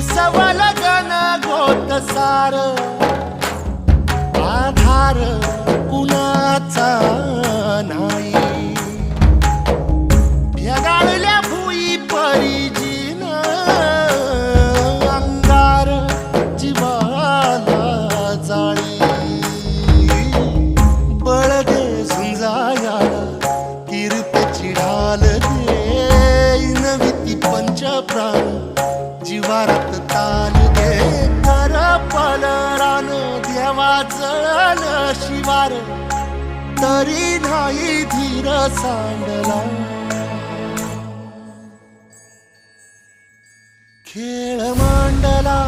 उसवल गण गोत सार आधार कुणाचा नाही भेगाळल्या भुई परिजीन अंगार जीवाला जाळी बळ दे झुंजाया कीर्तीची ढाल दे नविती पंच प्राण जीवारत ताल दे कर पलरान देवा जळल शिवार तरी नाही धीर सांडला खेळ मांडला